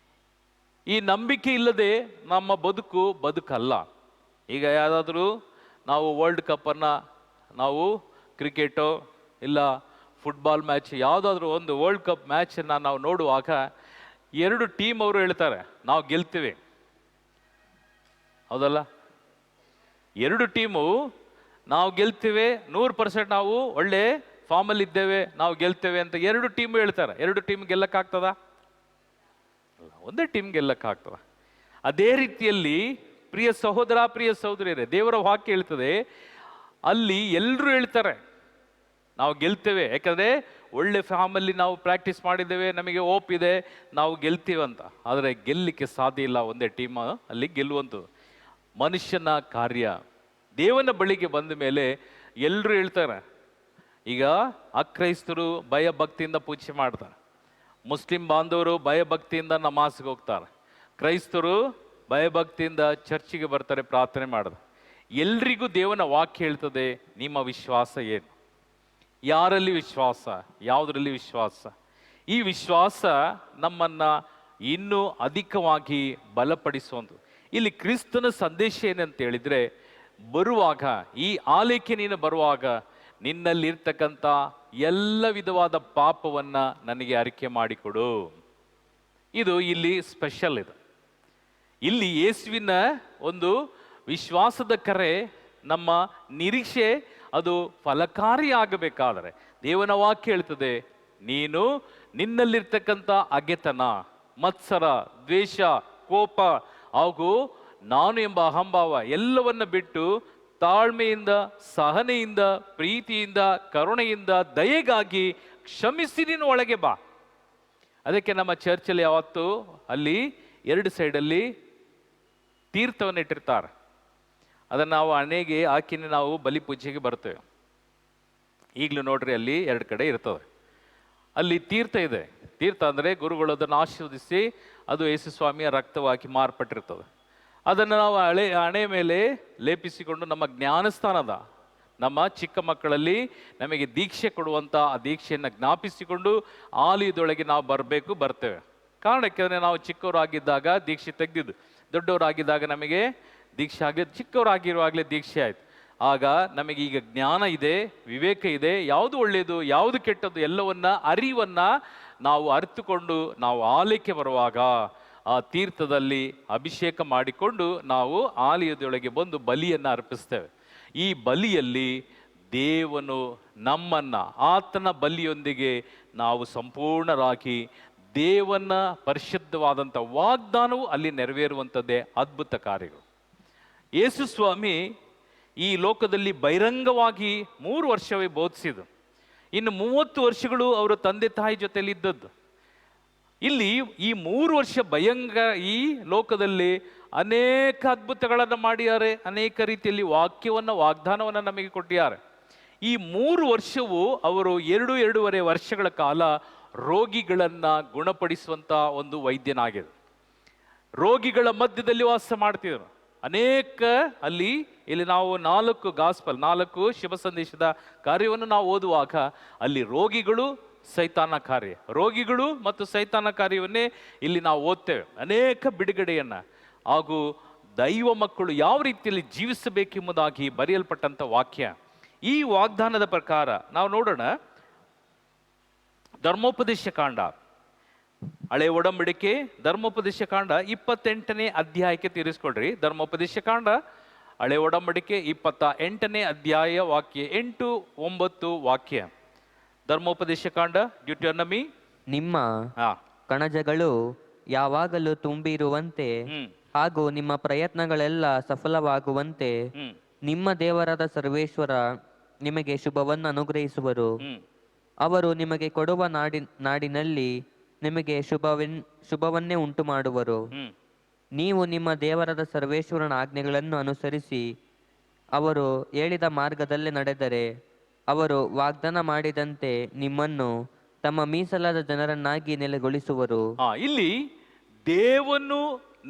ಈ ನಂಬಿಕೆ ಇಲ್ಲದೆ ನಮ್ಮ ಬದುಕು ಬದುಕಲ್ಲ. ಈಗ ಯಾವುದಾದ್ರೂ ನಾವು ವರ್ಲ್ಡ್ ಕಪ್ಪನ್ನು ನಾವು ಕ್ರಿಕೆಟೋ ಇಲ್ಲ ಫುಟ್ಬಾಲ್ ಮ್ಯಾಚ್ ಯಾವುದಾದ್ರೂ ಒಂದು ವರ್ಲ್ಡ್ ಕಪ್ ಮ್ಯಾಚನ್ನು ನಾವು ನೋಡುವಾಗ 2 ಟೀಮ್ ಅವರು ಹೇಳ್ತಾರೆ ನಾವು ಗೆಲ್ತೀವಿ, ಹೌದಲ್ಲ? 2 ಟೀಮು ನಾವು ಗೆಲ್ತೇವೆ, 100% ನಾವು ಒಳ್ಳೆ ಫಾರ್ಮಲ್ಲಿ ಇದ್ದೇವೆ, ನಾವು ಗೆಲ್ತೇವೆ ಅಂತ 2 ಟೀಮು ಹೇಳ್ತಾರೆ. 2 ಟೀಮ್ ಗೆಲ್ಲಕ್ಕಾಗ್ತದ? ಒಂದೇ ಟೀಮ್ ಗೆಲ್ಲಕ್ಕಾಗ್ತದ? ಅದೇ ರೀತಿಯಲ್ಲಿ ಪ್ರಿಯ ಸಹೋದರ, ಪ್ರಿಯ ಸಹೋದರಿಯರೇ, ದೇವರ ವಾಕ್ಯ ಹೇಳ್ತದೆ ಅಲ್ಲಿ ಎಲ್ಲರೂ ಹೇಳ್ತಾರೆ ನಾವು ಗೆಲ್ತೇವೆ, ಯಾಕಂದರೆ ಒಳ್ಳೆ ಫಾರ್ಮಲ್ಲಿ ನಾವು ಪ್ರಾಕ್ಟೀಸ್ ಮಾಡಿದ್ದೇವೆ, ನಮಗೆ ಹೋಪ್ ಇದೆ, ನಾವು ಗೆಲ್ತೀವಂತ. ಆದರೆ ಗೆಲ್ಲಲಿಕ್ಕೆ ಸಾಧ್ಯ ಇಲ್ಲ ಒಂದೇ ಟೀಮ್ ಅಲ್ಲಿ ಗೆಲ್ಲುವಂಥದ್ದು. ಮನುಷ್ಯನ ಕಾರ್ಯ ದೇವನ ಬಳಿಗೆ ಬಂದ ಮೇಲೆ ಎಲ್ಲರೂ ಹೇಳ್ತಾರೆ. ಈಗ ಅಕ್ರೈಸ್ತರು ಭಯ ಭಕ್ತಿಯಿಂದ ಪೂಜೆ ಮಾಡ್ತಾರೆ, ಮುಸ್ಲಿಂ ಬಾಂಧವರು ಭಯಭಕ್ತಿಯಿಂದ ನಮಾಜ್ಗೆ ಹೋಗ್ತಾರೆ, ಕ್ರೈಸ್ತರು ಭಯಭಕ್ತಿಯಿಂದ ಚರ್ಚಿಗೆ ಬರ್ತಾರೆ, ಪ್ರಾರ್ಥನೆ ಮಾಡಿದ. ಎಲ್ರಿಗೂ ದೇವನ ವಾಕ್ಯ ಹೇಳ್ತದೆ ನಿಮ್ಮ ವಿಶ್ವಾಸ ಏನು, ಯಾರಲ್ಲಿ ವಿಶ್ವಾಸ, ಯಾವುದರಲ್ಲಿ ವಿಶ್ವಾಸ. ಈ ವಿಶ್ವಾಸ ನಮ್ಮನ್ನು ಇನ್ನೂ ಅಧಿಕವಾಗಿ ಬಲಪಡಿಸುವಂಥದ್ದು. ಇಲ್ಲಿ ಕ್ರಿಸ್ತನ ಸಂದೇಶ ಏನಂತ ಹೇಳಿದರೆ, ಬರುವಾಗ ಈ ಆಲಯಕ್ಕೆ ನೀನು ಬರುವಾಗ ನಿನ್ನಲ್ಲಿರ್ತಕ್ಕಂಥ ಎಲ್ಲ ವಿಧವಾದ ಪಾಪವನ್ನು ನನಗೆ ಅರಿಕೆ ಮಾಡಿಕೊಡು. ಇದು ಇಲ್ಲಿ ಸ್ಪೆಷಲ್. ಇದು ಇಲ್ಲಿ ಯೇಸುವಿನ ಒಂದು ವಿಶ್ವಾಸದ ಕರೆ, ನಮ್ಮ ನಿರೀಕ್ಷೆ ಅದು ಫಲಕಾರಿಯಾಗಬೇಕಾದರೆ ದೇವನ ವಾಕ್ಯ ಹೇಳ್ತದೆ, ನೀನು ನಿನ್ನಲ್ಲಿರ್ತಕ್ಕಂಥ ಅಗೆತನ, ಮತ್ಸರ, ದ್ವೇಷ, ಕೋಪ ಹಾಗೂ ನಾನು ಎಂಬ ಅಹಂಭಾವ ಎಲ್ಲವನ್ನ ಬಿಟ್ಟು ತಾಳ್ಮೆಯಿಂದ, ಸಹನೆಯಿಂದ, ಪ್ರೀತಿಯಿಂದ, ಕರುಣೆಯಿಂದ, ದಯೆಗಾಗಿ ಕ್ಷಮಿಸಿ ನೀನು ಒಳಗೆ ಬಾ. ಅದಕ್ಕೆ ನಮ್ಮ ಚರ್ಚಲ್ಲಿ ಯಾವತ್ತು ಅಲ್ಲಿ 2 ಸೈಡಲ್ಲಿ ತೀರ್ಥವನ್ನು ಇಟ್ಟಿರ್ತಾರೆ. ಅದನ್ನು ನಾವು ಹಣೆಗೆ ಹಾಕಿನೇ ನಾವು ಬಲಿ ಪೂಜೆಗೆ ಬರ್ತೇವೆ. ಈಗಲೂ ನೋಡ್ರಿ ಅಲ್ಲಿ 2 ಕಡೆ ಇರ್ತವೆ. ಅಲ್ಲಿ ತೀರ್ಥ ಇದೆ. ತೀರ್ಥ ಅಂದರೆ ಗುರುಗಳು ಅದನ್ನು ಆಶೀರ್ವದಿಸಿ ಅದು ಯೇಸು ಸ್ವಾಮಿಯ ರಕ್ತವಾಗಿ ಮಾರ್ಪಟ್ಟಿರ್ತದೆ. ಅದನ್ನು ನಾವು ಹಣೆ ಮೇಲೆ ಲೇಪಿಸಿಕೊಂಡು ನಮ್ಮ ಜ್ಞಾನಸ್ಥಾನದ, ನಮ್ಮ ಚಿಕ್ಕ ಮಕ್ಕಳಲ್ಲಿ ನಮಗೆ ದೀಕ್ಷೆ ಕೊಡುವಂಥ ಆ ದೀಕ್ಷೆಯನ್ನು ಜ್ಞಾಪಿಸಿಕೊಂಡು ಆಲಯದೊಳಗೆ ನಾವು ಬರ್ತೇವೆ. ಕಾರಣಕ್ಕೆ ನಾವು ಚಿಕ್ಕವರಾಗಿದ್ದಾಗ ದೀಕ್ಷೆ ತೆಗೆದಿದ್ದು, ದೊಡ್ಡವರಾಗಿದ್ದಾಗ ನಮಗೆ ದೀಕ್ಷೆ ಆಗಿದ್ದು, ಚಿಕ್ಕವರಾಗಿರುವಾಗಲೇ ದೀಕ್ಷೆ ಆಯಿತು. ಆಗ ನಮಗೆ ಈಗ ಜ್ಞಾನ ಇದೆ, ವಿವೇಕ ಇದೆ, ಯಾವುದು ಒಳ್ಳೆಯದು ಯಾವುದು ಕೆಟ್ಟದ್ದು ಎಲ್ಲವನ್ನ ಅರಿವನ್ನು ನಾವು ಅರಿತುಕೊಂಡು ನಾವು ಆಲಯಕ್ಕೆ ಬರುವಾಗ ಆ ತೀರ್ಥದಲ್ಲಿ ಅಭಿಷೇಕ ಮಾಡಿಕೊಂಡು ನಾವು ಆಲಯದೊಳಗೆ ಬಂದು ಬಲಿಯನ್ನು ಅರ್ಪಿಸ್ತೇವೆ. ಈ ಬಲಿಯಲ್ಲಿ ದೇವನು ನಮ್ಮನ್ನು ಆತನ ಬಲಿಯೊಂದಿಗೆ ನಾವು ಸಂಪೂರ್ಣರಾಗಿ ದೇವನ ಪರಿಶುದ್ಧವಾದಂಥ ವಾಗ್ದಾನವು ಅಲ್ಲಿ ನೆರವೇರುವಂಥದ್ದೇ ಅದ್ಭುತ ಕಾರ್ಯಗಳು. ಯೇಸು ಸ್ವಾಮಿ ಈ ಲೋಕದಲ್ಲಿ ಬಹಿರಂಗವಾಗಿ 3 ವರ್ಷವೇ ಬೋಧಿಸಿದರು. ಇನ್ನು 30 ವರ್ಷಗಳು ಅವರ ತಂದೆ ತಾಯಿ ಜೊತೆಯಲ್ಲಿ ಇದ್ದದ್ದು. ಇಲ್ಲಿ ಈ 3 ವರ್ಷ ಈ ಲೋಕದಲ್ಲಿ ಅನೇಕ ಅದ್ಭುತಗಳನ್ನು ಮಾಡಿದ್ದಾರೆ, ಅನೇಕ ರೀತಿಯಲ್ಲಿ ವಾಗ್ದಾನವನ್ನು ನಮಗೆ ಕೊಟ್ಟಿದ್ದಾರೆ. ಈ 3 ವರ್ಷವೂ ಅವರು 2.5 ವರ್ಷಗಳ ಕಾಲ ರೋಗಿಗಳನ್ನು ಗುಣಪಡಿಸುವಂಥ ಒಂದು ವೈದ್ಯನಾಗಿದೆ. ರೋಗಿಗಳ ಮಧ್ಯದಲ್ಲಿ ವಾಸ ಮಾಡ್ತಿದ್ರು. ಅನೇಕ ಇಲ್ಲಿ ನಾವು 4 ಶುಭ ಸಂದೇಶದ ಕಾರ್ಯವನ್ನು ನಾವು ಓದುವಾಗ ಅಲ್ಲಿ ರೋಗಿಗಳು ಮತ್ತು ಸೈತಾನ ಕಾರ್ಯವನ್ನೇ ಇಲ್ಲಿ ನಾವು ಓದ್ತೇವೆ. ಅನೇಕ ಬಿಡುಗಡೆಯನ್ನು ಹಾಗೂ ದೈವ ಮಕ್ಕಳು ಯಾವ ರೀತಿಯಲ್ಲಿ ಜೀವಿಸಬೇಕೆಂಬುದಾಗಿ ಬರೆಯಲ್ಪಟ್ಟಂಥ ವಾಕ್ಯ. ಈ ವಾಗ್ದಾನದ ಪ್ರಕಾರ ನಾವು ನೋಡೋಣ. ಧರ್ಮೋಪದೇಶ ಕಾಂಡ, ಹಳೆ ಒಡಂಬಡಿಕೆ ಧರ್ಮೋಪದೇಶ ಕಾಂಡ 28ನೇ ಅಧ್ಯಾಯಕ್ಕೆ ತೀರಿಸ್ಕೊಡ್ರಿ. ಧರ್ಮೋಪದೇಶ ಕಾಂಡ ಹಳೆ ಒಡಂಬಡಿಕೆ 28ನೇ ಅಧ್ಯಾಯ ವಾಕ್ಯ 8-9 ವಾಕ್ಯ. ಧರ್ಮೋಪದೇಶ ಕಾಂಡ ಡ್ಯೂಟರನಮಿ. ನಿಮ್ಮ ಕಣಜಗಳು ಯಾವಾಗಲೂ ತುಂಬಿರುವಂತೆ ಹಾಗೂ ನಿಮ್ಮ ಪ್ರಯತ್ನಗಳೆಲ್ಲ ಸಫಲವಾಗುವಂತೆ ನಿಮ್ಮ ದೇವರಾದ ಸರ್ವೇಶ್ವರ ನಿಮಗೆ ಶುಭವನ್ನು ಅನುಗ್ರಹಿಸುವರು. ಅವರು ನಿಮಗೆ ಕೊಡುವ ನಾಡಿನಲ್ಲಿ ನಿಮಗೆ ಶುಭವನ್ನೇ ಉಂಟು ಮಾಡುವರು. ನೀವು ನಿಮ್ಮ ದೇವರಾದ ಸರ್ವೇಶ್ವರನ ಆಜ್ಞೆಗಳನ್ನು ಅನುಸರಿಸಿ ಅವರು ಹೇಳಿದ ಮಾರ್ಗದಲ್ಲೇ ನಡೆದರೆ ಅವರು ವಾಗ್ದಾನ ಮಾಡಿದಂತೆ ನಿಮ್ಮನ್ನು ತಮ್ಮ ಮೀಸಲಾದ ಜನರನ್ನಾಗಿ ನೆಲೆಗೊಳಿಸುವರು. ಇಲ್ಲಿ ದೇವನು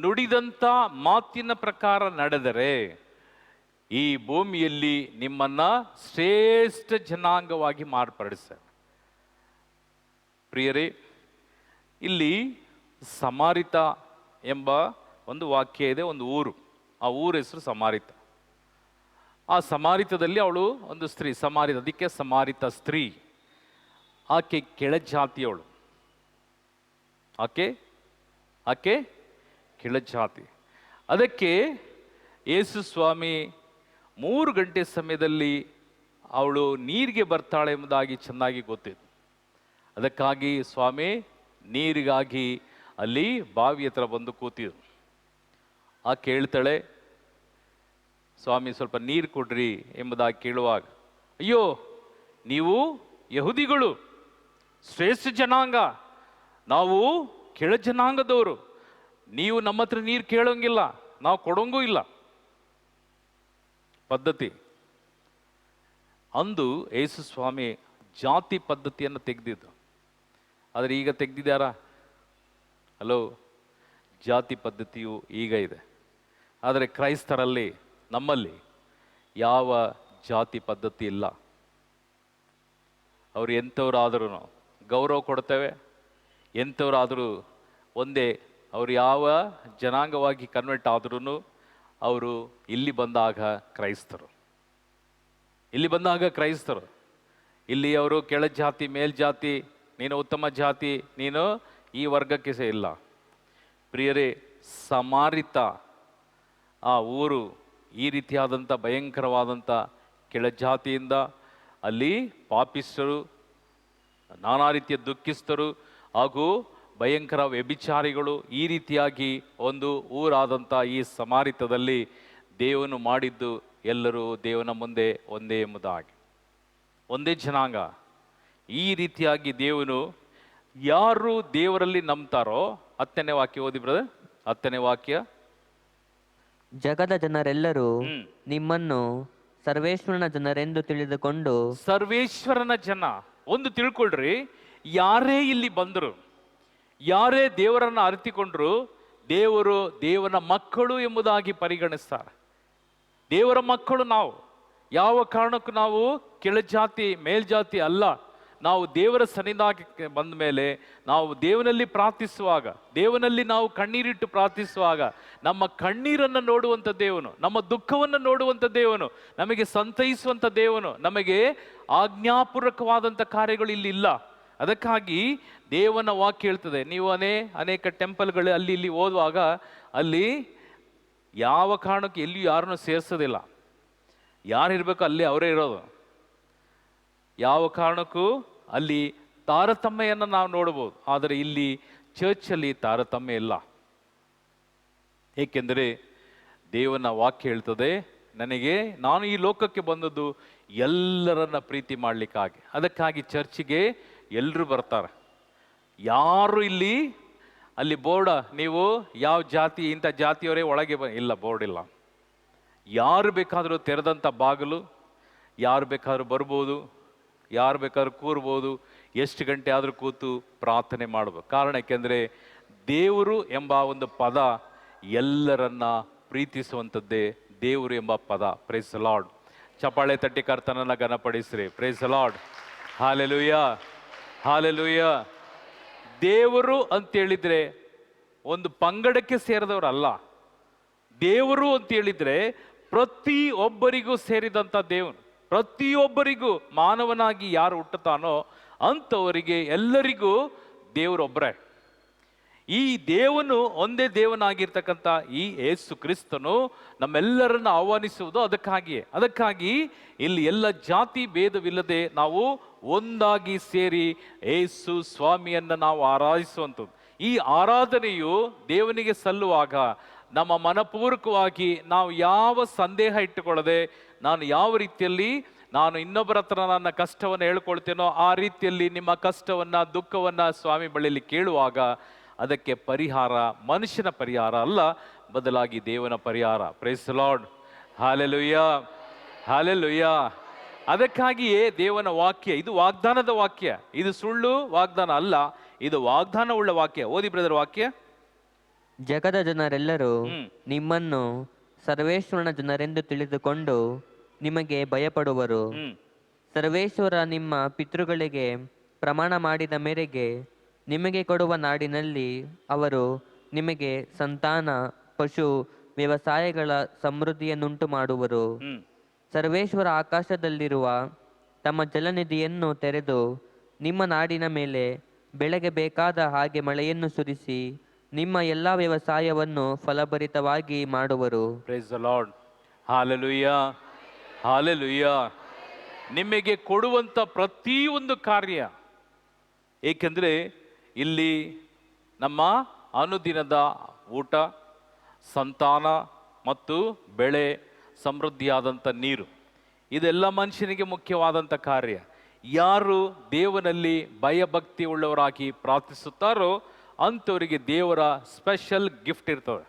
ನುಡಿದಂತ ಮಾತಿನ ಪ್ರಕಾರ ನಡೆದರೆ ಈ ಭೂಮಿಯಲ್ಲಿ ನಿಮ್ಮನ್ನ ಶ್ರೇಷ್ಠ ಜನಾಂಗವಾಗಿ ಮಾರ್ಪಡಿಸ್ತಾರೆ. ಪ್ರಿಯರೇ, ಇಲ್ಲಿ ಸಮಾರಿತ ಎಂಬ ಒಂದು ವಾಕ್ಯ ಇದೆ, ಒಂದು ಊರು. ಆ ಊರ ಹೆಸರು ಸಮಾರಿತ. ಆ ಸಮಾರಿತದಲ್ಲಿ ಅವಳು ಒಂದು ಸ್ತ್ರೀ, ಸಮಾರಿತ, ಅದಕ್ಕೆ ಸಮಾರಿತ ಸ್ತ್ರೀ. ಆಕೆ ಕೆಳಜಾತಿಯವಳು, ಆಕೆ ಕೆಳಜಾತಿ. ಅದಕ್ಕೆ ಯೇಸು ಸ್ವಾಮಿ 3 ಗಂಟೆ ಸಮಯದಲ್ಲಿ ಅವಳು ನೀರಿಗೆ ಬರ್ತಾಳೆ ಎಂಬುದಾಗಿ ಚೆನ್ನಾಗಿ ಗೊತ್ತಿತ್ತು. ಅದಕ್ಕಾಗಿ ಸ್ವಾಮಿ ನೀರಿಗಾಗಿ ಅಲ್ಲಿ ಬಾವಿ ಹತ್ರ ಬಂದು ಕೂತಿದ್ರು. ಆಕೆ ಹೇಳ್ತಾಳೆ, ಸ್ವಾಮಿ ಸ್ವಲ್ಪ ನೀರು ಕೊಡ್ರಿ ಎಂಬುದಾಗಿ ಕೇಳುವಾಗ, ಅಯ್ಯೋ ನೀವು ಯಹೂದಿಗಳು ಶ್ರೇಷ್ಠ ಜನಾಂಗ, ನಾವು ಕೆಳ ಜನಾಂಗದವರು, ನೀವು ನಮ್ಮ ಹತ್ರ ನೀರು ಕೇಳೋಂಗಿಲ್ಲ, ನಾವು ಕೊಡೋಂಗೂ ಇಲ್ಲ. ಪದ್ಧತಿ ಅಂದು ಯೇಸು ಸ್ವಾಮಿ ಜಾತಿ ಪದ್ಧತಿಯನ್ನು ತೆಗೆದಿದ್ದು. ಆದರೆ ಈಗ ತೆಗೆದಿದ್ದಾರಾ? ಹಲೋ, ಜಾತಿ ಪದ್ಧತಿಯು ಈಗ ಇದೆ. ಆದರೆ ಕ್ರೈಸ್ತರಲ್ಲಿ, ನಮ್ಮಲ್ಲಿ ಯಾವ ಜಾತಿ ಪದ್ಧತಿ ಇಲ್ಲ. ಅವರು ಎಂಥವರಾದರೂ ಗೌರವ ಕೊಡ್ತೇವೆ, ಎಂಥವರಾದರೂ ಒಂದೇ. ಅವರು ಯಾವ ಜನಾಂಗವಾಗಿ ಕನ್ವರ್ಟ್ ಆದ್ರೂ ಅವರು ಇಲ್ಲಿ ಬಂದಾಗ ಕ್ರೈಸ್ತರು, ಇಲ್ಲಿ ಅವರು ಕೆಳಜಾತಿ ಮೇಲ್ಜಾತಿ, ನೀನು ಉತ್ತಮ ಜಾತಿ, ನೀನು ಈ ವರ್ಗಕ್ಕೆ ಇಲ್ಲ. ಪ್ರಿಯರೇ, ಸಮಾರಿತ ಆ ಊರು ಈ ರೀತಿಯಾದಂಥ ಭಯಂಕರವಾದಂಥ ಕೆಳಜಾತಿಯಿಂದ ಅಲ್ಲಿ ಪಾಪಿಸ್ತರು, ನಾನಾ ರೀತಿಯ ದುಃಖಿಸ್ತರು ಹಾಗೂ ಭಯಂಕರ ವ್ಯಭಿಚಾರಿಗಳು, ಈ ರೀತಿಯಾಗಿ ಒಂದು ಊರಾದಂಥ ಈ ಸಮಾರಿತದಲ್ಲಿ ದೇವನು ಮಾಡಿದ್ದು ಎಲ್ಲರೂ ದೇವನ ಮುಂದೆ ಒಂದೇ ಎಂಬುದಾಗಿ, ಒಂದೇ ಜನಾಂಗ. ಈ ರೀತಿಯಾಗಿ ದೇವನು ಯಾರು ದೇವರಲ್ಲಿ ನಂಬ್ತಾರೋ, 10ನೇ ವಾಕ್ಯ ಓದಿ ಬ್ರದರ್, 10ನೇ ವಾಕ್ಯ. ಜಗದ ಜನರೆಲ್ಲರೂ ನಿಮ್ಮನ್ನು ಸರ್ವೇಶ್ವರನ ಜನರೆಂದು ತಿಳಿದುಕೊಂಡು. ಸರ್ವೇಶ್ವರನ ಜನ ಒಂದು ತಿಳ್ಕೊಳ್ರಿ, ಯಾರೇ ಇಲ್ಲಿ ಬಂದರು, ಯಾರೇ ದೇವರನ್ನು ಅರಿತುಕೊಂಡ್ರು, ದೇವರು ದೇವನ ಮಕ್ಕಳು ಎಂಬುದಾಗಿ ಪರಿಗಣಿಸ್ತಾರೆ. ದೇವರ ಮಕ್ಕಳು ನಾವು. ಯಾವ ಕಾರಣಕ್ಕೂ ನಾವು ಕೆಳಜಾತಿ ಮೇಲ್ಜಾತಿ ಅಲ್ಲ. ನಾವು ದೇವರ ಸನ್ನಿಧಾನಕ್ಕೆ ಬಂದ ಮೇಲೆ, ನಾವು ದೇವನಲ್ಲಿ ಪ್ರಾರ್ಥಿಸುವಾಗ, ದೇವನಲ್ಲಿ ನಾವು ಕಣ್ಣೀರಿಟ್ಟು ಪ್ರಾರ್ಥಿಸುವಾಗ, ನಮ್ಮ ಕಣ್ಣೀರನ್ನು ನೋಡುವಂಥ ದೇವನು, ನಮ್ಮ ದುಃಖವನ್ನು ನೋಡುವಂಥ ದೇವನು, ನಮಗೆ ಸಂತೈಸುವಂಥ ದೇವನು, ನಮಗೆ ಆಜ್ಞಾಪೂರ್ವಕವಾದಂಥ ಕಾರ್ಯಗಳು ಇಲ್ಲಿ ಇಲ್ಲ. ಅದಕ್ಕಾಗಿ ದೇವನ ವಾಕ್ಯ ಹೇಳ್ತದೆ, ನೀವು ಅನೇಕ ಟೆಂಪಲ್ಗಳು ಅಲ್ಲಿ ಇಲ್ಲಿ ಓದುವಾಗ ಅಲ್ಲಿ ಯಾವ ಕಾರಣಕ್ಕೂ ಎಲ್ಲಿಯೂ ಯಾರನ್ನು ಸೇರಿಸೋದಿಲ್ಲ. ಯಾರಿರ್ಬೇಕು ಅಲ್ಲಿ ಅವರೇ ಇರೋದು. ಯಾವ ಕಾರಣಕ್ಕೂ ಅಲ್ಲಿ ತಾರತಮ್ಯವನ್ನು ನಾವು ನೋಡ್ಬೋದು. ಆದರೆ ಇಲ್ಲಿ ಚರ್ಚಲ್ಲಿ ತಾರತಮ್ಯ ಇಲ್ಲ. ಏಕೆಂದರೆ ದೇವನ ವಾಕ್ಯ ಹೇಳ್ತದೆ, ನಾನು ಈ ಲೋಕಕ್ಕೆ ಬಂದದ್ದು ಎಲ್ಲರನ್ನ ಪ್ರೀತಿ ಮಾಡಲಿಕ್ಕಾಗಿ. ಅದಕ್ಕಾಗಿ ಚರ್ಚಿಗೆ ಎಲ್ಲರೂ ಬರ್ತಾರೆ. ಯಾರು ಅಲ್ಲಿ ಬೋರ್ಡ, ನೀವು ಯಾವ ಜಾತಿ, ಇಂಥ ಜಾತಿಯವರೇ ಒಳಗೆ ಇಲ್ಲ, ಬೋರ್ಡ್ ಇಲ್ಲ. ಯಾರು ಬೇಕಾದರೂ ತೆರೆದಂಥ ಬಾಗಿಲು, ಯಾರು ಬೇಕಾದ್ರೂ ಬರ್ಬೋದು, ಯಾರು ಬೇಕಾದ್ರೂ ಕೂರ್ಬೋದು, ಎಷ್ಟು ಗಂಟೆ ಆದರೂ ಕೂತು ಪ್ರಾರ್ಥನೆ ಮಾಡ್ಬೋದು. ಕಾರಣ ಏಕೆಂದರೆ ದೇವರು ಎಂಬ ಒಂದು ಪದ ಎಲ್ಲರನ್ನ ಪ್ರೀತಿಸುವಂಥದ್ದೇ ದೇವರು ಎಂಬ ಪದ. Praise the lord. ಚಪ್ಪಾಳೆ ತಟ್ಟಿ ಕರ್ತನನ್ನ ಘನಪಡಿಸ್ರಿ. Praise the lord. Hallelujah, hallelujah. ದೇವರು ಅಂತೇಳಿದ್ರೆ ಒಂದು ಪಂಗಡಕ್ಕೆ ಸೇರಿದವರಲ್ಲ. ದೇವರು ಅಂತ ಹೇಳಿದ್ರೆ ಪ್ರತಿಯೊಬ್ಬರಿಗೂ ಸೇರಿದಂಥ ದೇವನು. ಪ್ರತಿಯೊಬ್ಬರಿಗೂ ಮಾನವನಾಗಿ ಯಾರು ಹುಟ್ಟುತ್ತಾನೋ ಅಂಥವರಿಗೆ ಎಲ್ಲರಿಗೂ ದೇವರೊಬ್ಬರೇ. ಈ ದೇವನು ಒಂದೇ ದೇವನಾಗಿರ್ತಕ್ಕಂಥ ಈ ಯೇಸು ಕ್ರಿಸ್ತನು ನಮ್ಮೆಲ್ಲರನ್ನು ಆಹ್ವಾನಿಸುವುದು ಅದಕ್ಕಾಗಿ ಇಲ್ಲಿ ಎಲ್ಲ ಜಾತಿ ಭೇದವಿಲ್ಲದೆ ನಾವು ಒಂದಾಗಿ ಸೇರಿ ಯೇಸು ಸ್ವಾಮಿಯನ್ನು ನಾವು ಆರಾಧಿಸುವಂಥದ್ದು. ಈ ಆರಾಧನೆಯು ದೇವನಿಗೆ ಸಲ್ಲುವಾಗ ನಮ್ಮ ಮನಪೂರ್ವಕವಾಗಿ ನಾವು ಯಾವ ಸಂದೇಹ ಇಟ್ಟುಕೊಳ್ಳದೆ, ನಾನು ಯಾವ ರೀತಿಯಲ್ಲಿ ನಾನು ಇನ್ನೊಬ್ಬರ ಹತ್ರ ನನ್ನ ಕಷ್ಟವನ್ನು ಹೇಳ್ಕೊಳ್ತೇನೋ ಆ ರೀತಿಯಲ್ಲಿ ನಿಮ್ಮ ಕಷ್ಟವನ್ನು ದುಃಖವನ್ನು ಸ್ವಾಮಿ ಬಳಿಯಲ್ಲಿ ಕೇಳುವಾಗ ಅದಕ್ಕೆ ಪರಿಹಾರ ಮನುಷ್ಯನ ಪರಿಹಾರ ಅಲ್ಲ, ಬದಲಾಗಿ ದೇವನ ಪರಿಹಾರ. Price the lord. Hallelujah, hallelujah. ಅದಕ್ಕಾಗಿಯೇ ದೇವನ ವಾಕ್ಯ ಇದು ವಾಗ್ದಾನದ ವಾಕ್ಯ. ಇದು ಸುಳ್ಳು ವಾಗ್ದಾನ ಅಲ್ಲ, ಇದು ವಾಗ್ದಾನ ಉಳ್ಳ ವಾಕ್ಯ. ಓದಿ ಬ್ರದರ್ ವಾಕ್ಯ. ಜಗದ ಜನರೆಲ್ಲರೂ ನಿಮ್ಮನ್ನು ಸರ್ವೇಶ್ವರನ ಜನರೆಂದು ತಿಳಿದುಕೊಂಡು ನಿಮಗೆ ಭಯಪಡುವರು. ಸರ್ವೇಶ್ವರ ನಿಮ್ಮ ಪಿತೃಗಳಿಗೆ ಪ್ರಮಾಣ ಮಾಡಿದ ಮೇರೆಗೆ ನಿಮಗೆ ಕೊಡುವ ನಾಡಿನಲ್ಲಿ ಅವರು ನಿಮಗೆ ಸಂತಾನ, ಪಶು, ವ್ಯವಸಾಯಗಳ ಸಮೃದ್ಧಿಯನ್ನುಂಟು ಮಾಡುವರು. ಸರ್ವೇಶ್ವರ ಆಕಾಶದಲ್ಲಿರುವ ತಮ್ಮ ಜಲನಿಧಿಯನ್ನು ತೆರೆದು ನಿಮ್ಮ ನಾಡಿನ ಮೇಲೆ ಬೆಳೆಗೆ ಬೇಕಾದ ಹಾಗೆ ಮಳೆಯನ್ನು ಸುರಿಸಿ ನಿಮ್ಮ ಎಲ್ಲ ವ್ಯವಸಾಯವನ್ನು ಫಲಭರಿತವಾಗಿ ಮಾಡುವರು. Price the lord. Hallelujah, hallelujah. ನಿಮಗೆ ಕೊಡುವಂಥ ಪ್ರತಿಯೊಂದು ಕಾರ್ಯ, ಏಕೆಂದರೆ ಇಲ್ಲಿ ನಮ್ಮ ಅನುದಿನದ ಊಟ, ಸಂತಾನ ಮತ್ತು ಬೆಳೆ, ಸಮೃದ್ಧಿಯಾದಂಥ ನೀರು, ಇದೆಲ್ಲ ಮನುಷ್ಯನಿಗೆ ಮುಖ್ಯವಾದಂಥ ಕಾರ್ಯ. ಯಾರು ದೇವನಲ್ಲಿ ಭಯಭಕ್ತಿ ಉಳ್ಳವರಾಗಿ ಪ್ರಾರ್ಥಿಸುತ್ತಾರೋ ಅಂಥವರಿಗೆ ದೇವರ ಸ್ಪೆಷಲ್ ಗಿಫ್ಟ್ ಇರ್ತವೆ.